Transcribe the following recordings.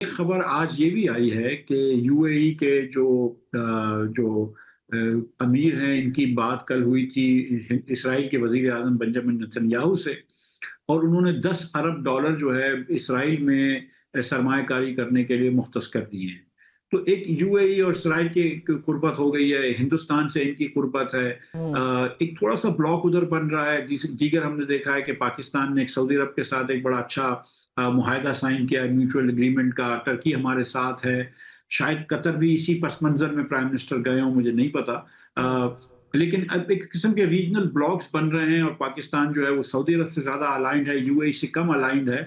ایک خبر آج یہ بھی آئی ہے کہ یو اے ای کے جو امیر ہیں، ان کی بات کل ہوئی تھی اسرائیل کے وزیر اعظم بنجامن نتن یاہو سے، اور انہوں نے $10 ارب جو ہے اسرائیل میں سرمایہ کاری کرنے کے لیے مختص کر دیے ہیں۔ تو ایک یو اے ای اور اسرائیل کی قربت ہو گئی ہے، ہندوستان سے ان کی قربت ہے۔ ہوں، ایک تھوڑا سا بلاک ادھر بن رہا ہے، دیگر ہم نے دیکھا ہے کہ پاکستان نے ایک سعودی عرب کے ساتھ ایک بڑا اچھا معاہدہ سائن کیا ہے، میوچول اگریمنٹ کا۔ ٹرکی ہمارے ساتھ ہے، شاید قطر بھی اسی پس منظر میں پرائم منسٹر گئے ہوں، مجھے نہیں پتا۔ ہوں۔ لیکن اب ایک قسم کے ریجنل بلاکس بن رہے ہیں، اور پاکستان جو ہے وہ سعودی عرب سے زیادہ الائنڈ ہے، یو اے ای سے کم الائنڈ ہے۔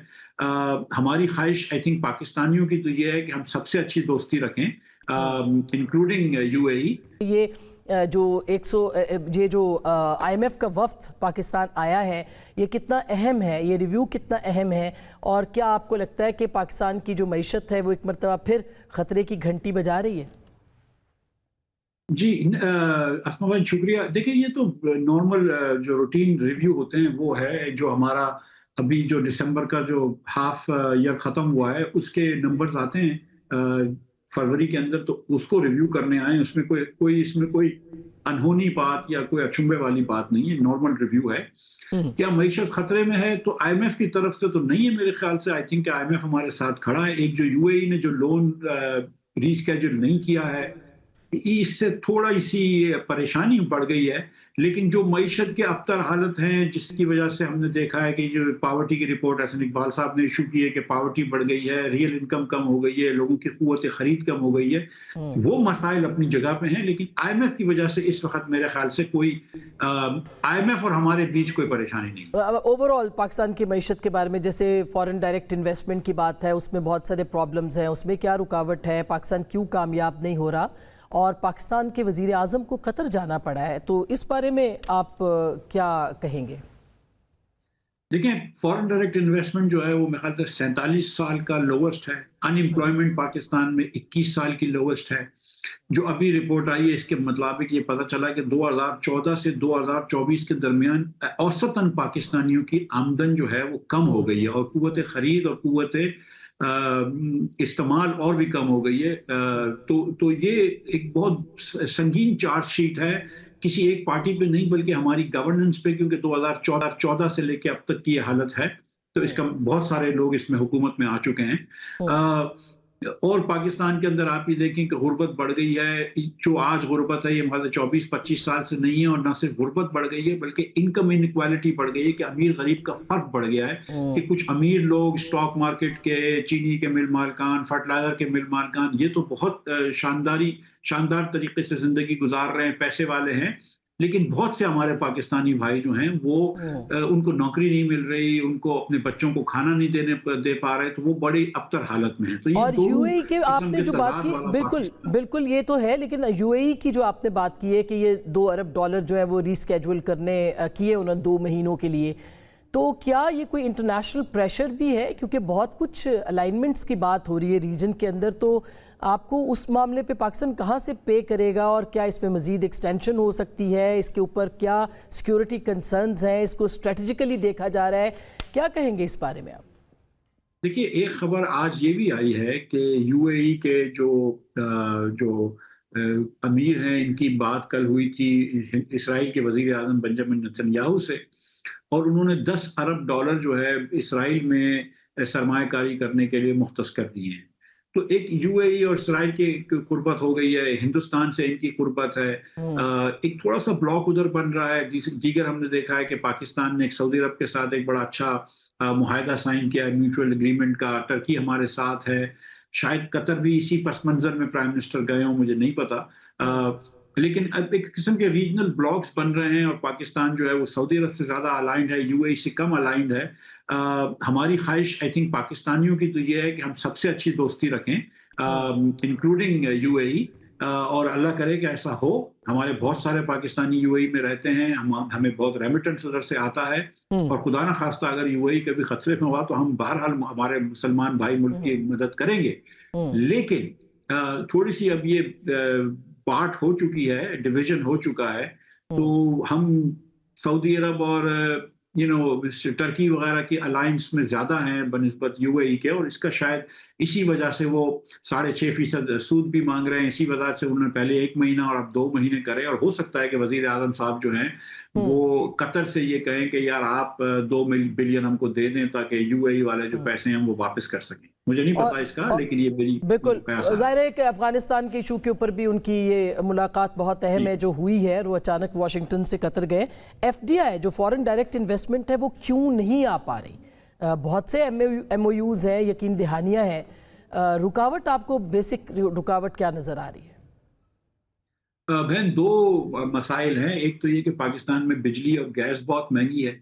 ہماری خواہش آئی تھنک پاکستانیوں کی تو یہ ہے کہ ہم سب سے اچھی دوستی رکھیں، انکلوڈنگ یو اے ای۔ یہ جو یہ جو آئی ایم ایف کا وفد پاکستان آیا ہے، یہ کتنا اہم ہے، یہ ریویو کتنا اہم ہے، اور کیا آپ کو لگتا ہے کہ پاکستان کی جو معیشت ہے وہ ایک مرتبہ پھر خطرے کی گھنٹی بجا رہی ہے؟ جی اسما بھائی شکریہ۔ دیکھیں، یہ تو نارمل جو روٹین ریویو ہوتے ہیں وہ ہے، جو ہمارا ابھی جو دسمبر کا جو ہاف ایئر ختم ہوا ہے اس کے نمبرز آتے ہیں فروری کے اندر، تو اس کو ریویو کرنے آئے ہیں۔ اس میں کوئی انہونی بات یا کوئی اچنبے والی بات نہیں ہے، نارمل ریویو ہے۔ ہوں۔ کیا معیشت خطرے میں ہے؟ تو آئی ایم ایف کی طرف سے تو نہیں ہے میرے خیال سے۔ I think I M F ہمارے ساتھ کھڑا ہے۔ ایک جو یو اے ای نے جو لون ریسکیجول نہیں کیا ہے، اس سے تھوڑا سی پریشانی بڑھ گئی ہے، لیکن جو معیشت کے ابتر حالت ہیں جس کی وجہ سے ہم نے دیکھا ہے کہ جو پاورٹی کی رپورٹ احسن اقبال صاحب نے ایشو کی ہے کہ پاورٹی بڑھ گئی ہے، ریئل انکم کم ہو گئی ہے، لوگوں کی قوت خرید کم ہو گئی ہے، ہوں۔ وہ مسائل اپنی جگہ پہ ہیں۔ لیکن آئی ایم ایف کی وجہ سے اس وقت میرے خیال سے کوئی آئی ایم ایف اور ہمارے بیچ کوئی پریشانی نہیں۔ اوورآل پاکستان کی معیشت کے بارے میں، جیسے فورن ڈائریکٹ انویسٹمنٹ کی بات ہے، اس میں بہت سارے پرابلمز ہیں، اس میں کیا رکاوٹ ہے؟ پاکستان کیوں کامیاب نہیں ہو رہا؟ اور پاکستان کے وزیر اعظم کو قطر جانا پڑا ہے، تو اس بارے میں آپ کیا کہیں گے؟ دیکھیں، فورن ڈائریکٹ انویسٹمنٹ جو ہے وہ میرے خیال سے 47 سال کا لوسٹ ہے۔ ان امپلائمنٹ پاکستان میں 21 سال کی لوسٹ ہے۔ جو ابھی رپورٹ آئی ہے اس کے مطابق یہ پتہ چلا کہ 2014 سے 2024 کے درمیان اوسطاً پاکستانیوں کی آمدن جو ہے وہ کم ہو گئی ہے، اور قوت خرید اور قوت استعمال اور بھی کم ہو گئی ہے۔ تو یہ ایک بہت سنگین چارج شیٹ ہے، کسی ایک پارٹی پہ نہیں بلکہ ہماری گورننس پہ، کیونکہ 2014 سے لے کے اب تک کی یہ حالت ہے۔ تو اس کا بہت سارے لوگ اس میں حکومت میں آ چکے ہیں۔ اور پاکستان کے اندر آپ یہ دیکھیں کہ غربت بڑھ گئی ہے۔ جو آج غربت ہے یہ مطلب 24-25 سال سے نہیں ہے، اور نہ صرف غربت بڑھ گئی ہے بلکہ انکم انیکوالٹی بڑھ گئی ہے، کہ امیر غریب کا فرق بڑھ گیا ہے، کہ کچھ امیر لوگ اسٹاک مارکیٹ کے، چینی کے مل مالکان، فرٹیلائزر کے مل مالکان، یہ تو بہت شاندار طریقے سے زندگی گزار رہے ہیں، پیسے والے ہیں۔ لیکن بہت سے ہمارے پاکستانی بھائی جو ہیں وہ ان کو نوکری نہیں مل رہی، ان کو اپنے بچوں کو کھانا نہیں دے پا رہے، تو وہ بڑی ابتر حالت میں ہیں۔ تو یہ اور یو دونوں اے ای کے آپ قسم نے کے جو بات تضاد کی، والا بالکل پاکستان۔ بالکل یہ تو ہے، لیکن یو اے ای کی جو آپ نے بات کی ہے کہ یہ $2 ارب جو ہے وہ ریسکیجول کرنے کیے انہوں نے 2 مہینوں کے لیے، تو کیا یہ کوئی انٹرنیشنل پریشر بھی ہے؟ کیونکہ بہت کچھ الائنمنٹس کی بات ہو رہی ہے ریجن کے اندر، تو آپ کو اس معاملے پہ پاکستان کہاں سے پے کرے گا، اور کیا اس میں مزید ایکسٹینشن ہو سکتی ہے؟ اس کے اوپر کیا سیکیورٹی کنسرنز ہیں؟ اس کو اسٹریٹجیکلی دیکھا جا رہا ہے، کیا کہیں گے اس بارے میں آپ؟ دیکھیے، ایک خبر آج یہ بھی آئی ہے کہ یو اے ای کے جو امیر ہیں، ان کی بات کل ہوئی تھی اسرائیل کے وزیر اعظم بنجامن نتن یاہو سے، اور انہوں نے $10 ارب جو ہے اسرائیل میں سرمایہ کاری کرنے کے لیے مختص کر دیے ہیں۔ تو ایک یو اے ای اور اسرائیل کی قربت ہو گئی ہے، ہندوستان سے ان کی قربت ہے۔ ایک تھوڑا سا بلاک ادھر بن رہا ہے، دیگر ہم نے دیکھا ہے کہ پاکستان نے ایک سعودی عرب کے ساتھ ایک بڑا اچھا معاہدہ سائن کیا ہے، میوچول اگریمنٹ کا۔ ٹرکی ہمارے ساتھ ہے، شاید قطر بھی اسی پس منظر میں پرائم منسٹر گئے ہوں، مجھے نہیں پتا۔ لیکن اب ایک قسم کے ریجنل بلاکس بن رہے ہیں، اور پاکستان جو ہے وہ سعودی عرب سے زیادہ الائنڈ ہے، یو اے ای سے کم الائنڈ ہے۔ ہماری خواہش آئی تھنک پاکستانیوں کی تو یہ ہے کہ ہم سب سے اچھی دوستی رکھیں، انکلوڈنگ یو اے ای، اور اللہ کرے کہ ایسا ہو۔ ہمارے بہت سارے پاکستانی یو اے ای میں رہتے ہیں، ہمیں بہت ریمیٹنس ادھر سے آتا ہے، اور خدا نہ خواستہ اگر یو اے ای کبھی خطرے میں ہوا تو ہم بہرحال ہمارے مسلمان بھائی ملک کی مدد کریں گے۔ لیکن تھوڑی سی اب یہ پارٹ ہو چکی ہے، ڈویژن ہو چکا ہے، تو ہم سعودی عرب اور ٹرکی وغیرہ کی الائنس میں زیادہ ہیں بنسبت یو اے ای کے، اور اس کا شاید اسی وجہ سے وہ 6.5% سود بھی مانگ رہے ہیں. اسی وجہ سے انہوں نے پہلے 1 مہینہ اور اب 2 مہینے کرے، اور ہو سکتا ہے کہ وزیر اعظم صاحب جو ہیں وہ قطر سے یہ کہیں کہ یار آپ 2 بلین ہم کو دے دیں تاکہ یو اے ای والے جو پیسے ہیں وہ واپس کر سکیں. مجھے نہیں پتا اس کا، لیکن یہ میری بالکل ظاہر ہے کہ افغانستان کے ایشو کے اوپر بھی ان کی یہ ملاقات بہت اہم ہے جو ہوئی ہے، اور وہ اچانک واشنگٹن سے قطر گئے. ایف ڈی آئی جو فورن ڈائریکٹ انویسٹمنٹ ہے وہ کیوں نہیں آ پا رہی؟ بہت سے ایم او یوز ہیں، یقین دہانیاں ہیں، رکاوٹ آپ کو بیسک رکاوٹ کیا نظر آ رہی ہے؟ بہن 2 مسائل ہیں. ایک تو یہ کہ پاکستان میں بجلی اور گیس بہت مہنگی ہے،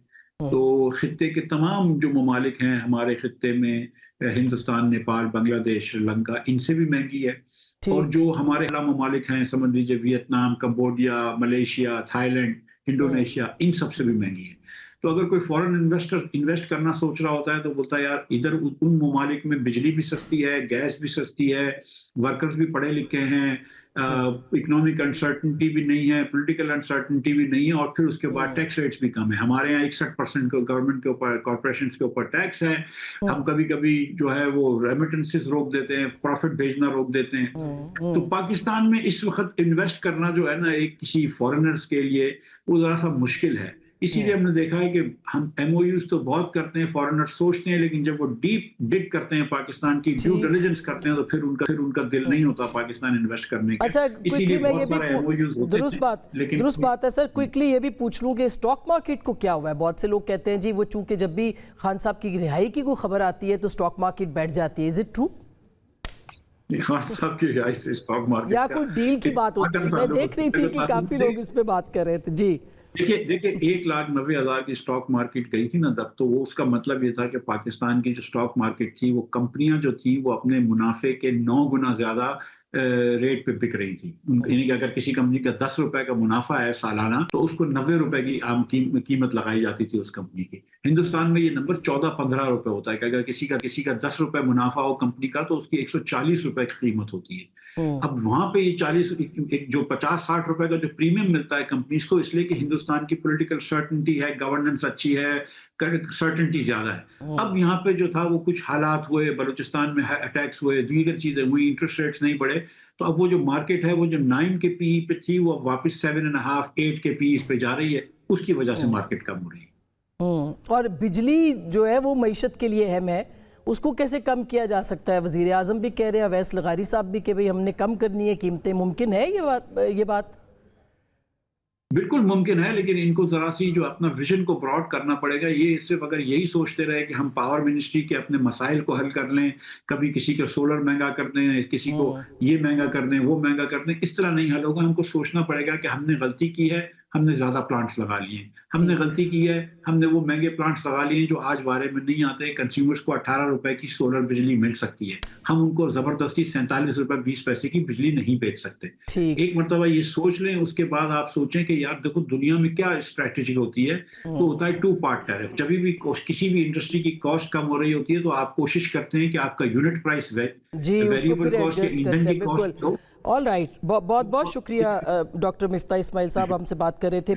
تو خطے کے تمام جو ممالک ہیں ہمارے خطے میں، ہندوستان، نیپال، بنگلہ دیش، سری لنکا، ان سے بھی مہنگی ہے. اور جو ہمارے ممالک ہیں سمجھ لیجیے Vietnam, Cambodia, Malaysia, Thailand, Indonesia, ان سب سے بھی مہنگی ہے. تو اگر کوئی فورن انویسٹر انویسٹ کرنا سوچ رہا ہوتا ہے تو بولتا ہے یار ادھر ان ممالک میں بجلی بھی سستی ہے، گیس بھی سستی ہے، ورکرز بھی پڑھے لکھے ہیں، اکنامک انسرٹنٹی بھی نہیں ہے، پولیٹیکل انسرٹنٹی بھی نہیں ہے، اور پھر اس کے بعد ٹیکس ریٹس بھی کم ہے. ہمارے یہاں 61% گورنمنٹ کے اوپر، کارپوریشنز کے اوپر ٹیکس ہے. ہم کبھی کبھی جو ہے وہ ریمیٹنسز روک دیتے ہیں، پروفٹ بھیجنا روک دیتے ہیں. تو پاکستان میں اس وقت انویسٹ کرنا جو ہے نا ایک کسی فورنرز کے لیے وہ ذرا سا مشکل ہے. اسی لیے ہم نے دیکھا ہے کہ ہم ایم او یوز تو بہت کرتے ہیں، فورنر سوچتے ہیں، لیکن جب وہ ڈیپ ڈگ کرتے ہیں، پاکستان کی ڈیو ڈیلیجنس کرتے ہیں، تو پھر ان کا دل نہیں ہوتا پاکستان انویسٹ کرنے کا. اچھا اسی لیے بہت بڑا ایم او یوز ہوتے ہیں. درست بات ہے سر. کوئکلی یہ بھی پوچھ لوں کہ اسٹاک مارکیٹ کو کیا ہوا ہے؟ بہت سے لوگ کہتے ہیں جی وہ چونکہ جب بھی خان صاحب کی رہائی کی کوئی خبر آتی ہے تو اسٹاک مارکیٹ بیٹھ جاتی ہے. Is it true? خان صاحب کی رہائی سے اسٹاک مارکیٹ یا کوئی ڈیل کی بات ہوتی ہے؟ میں دیکھ رہی تھی کہ کافی لوگ اس پہ بات کر رہے تھے. جی دیکھیں 1,90,000 کی اسٹاک مارکیٹ گئی تھی نا تب، تو وہ اس کا مطلب یہ تھا کہ پاکستان کی جو اسٹاک مارکیٹ تھی وہ کمپنیاں جو تھی وہ اپنے منافع کے 9 گنا زیادہ ریٹ پہ بک رہی تھی. یعنی کہ اگر کسی کمپنی کا 10 روپے کا منافع ہے سالانہ تو اس کو 90 روپے کی عام قیمت لگائی جاتی تھی اس کمپنی کی. ہندوستان میں یہ نمبر 14-15 روپے ہوتا ہے کہ اگر کسی کا 10 روپے منافع ہو کمپنی کا تو اس کی 140 روپے کی قیمت ہوتی ہے. اب وہاں پہ یہ 40 جو 50-60 روپے کا جو پریمیم ملتا ہے کمپنیز کو، اس لیے کہ ہندوستان کی پولیٹیکل سرٹنٹی ہے، گورننس اچھی ہے، سرٹنٹی زیادہ ہے. اب یہاں پہ جو تھا وہ کچھ حالات ہوئے، بلوچستان میں اٹیکس ہوئے، دیگر چیزیں ہوئی، انٹرسٹ ریٹس نہیں بڑھے، تو اب وہ جو مارکیٹ ہے وہ جو 9 کے پی ای پہ تھی وہ واپس 7.5-8 کے پی ای پہ جا رہی ہے. اس کی وجہ سے مارکیٹ کم ہو رہی ہے. اور بجلی جو ہے وہ معیشت کے لیے اہم ہے، اس کو کیسے کم کیا جا سکتا ہے؟ وزیر اعظم بھی کہہ رہے ہیں، اویس لغاری صاحب بھی کہ بھئی ہم نے کم کرنی ہے قیمتیں. ممکن ہے یہ بات؟ بالکل ممکن ہے، لیکن ان کو ذرا سی جو اپنا ویژن کو براڈ کرنا پڑے گا. یہ صرف اگر یہی سوچتے رہے کہ ہم پاور منسٹری کے اپنے مسائل کو حل کر لیں، کبھی کسی کو سولر مہنگا کر دیں، کسی کو یہ مہنگا کر دیں، وہ مہنگا کر دیں، اس طرح نہیں حل ہوگا. ہم کو سوچنا پڑے گا کہ ہم نے غلطی کی ہے، ہم نے زیادہ پلانٹس لگا لیے ہیں. ہم نے غلطی کی ہے، ہم نے وہ مہنگے پلانٹس لگا لیے ہیں جو آج وارے میں نہیں آتے. کنزیومرز کو 18 روپے کی سولر بجلی مل سکتی ہے، ہم ان کو زبردستی 47 روپے 20 پیسے کی بجلی نہیں بیچ سکتے. ایک مرتبہ یہ سوچ لیں، اس کے بعد آپ سوچیں کہ یار دیکھو دنیا میں کیا اسٹریٹجی ہوتی ہے، تو ہوتا ہے 2 پارٹ ٹیرف. جب بھی کسی بھی انڈسٹری کی کاسٹ کم ہو رہی ہوتی ہے تو آپ کوشش کرتے ہیں کہ آپ کا یونٹ پرائس ویریبل کاسٹ، ایندھن کی کاسٹ. آل رائٹ، بہت بہت شکریہ ڈاکٹر مفتاح اسماعیل صاحب ہم سے بات کر رہے تھے.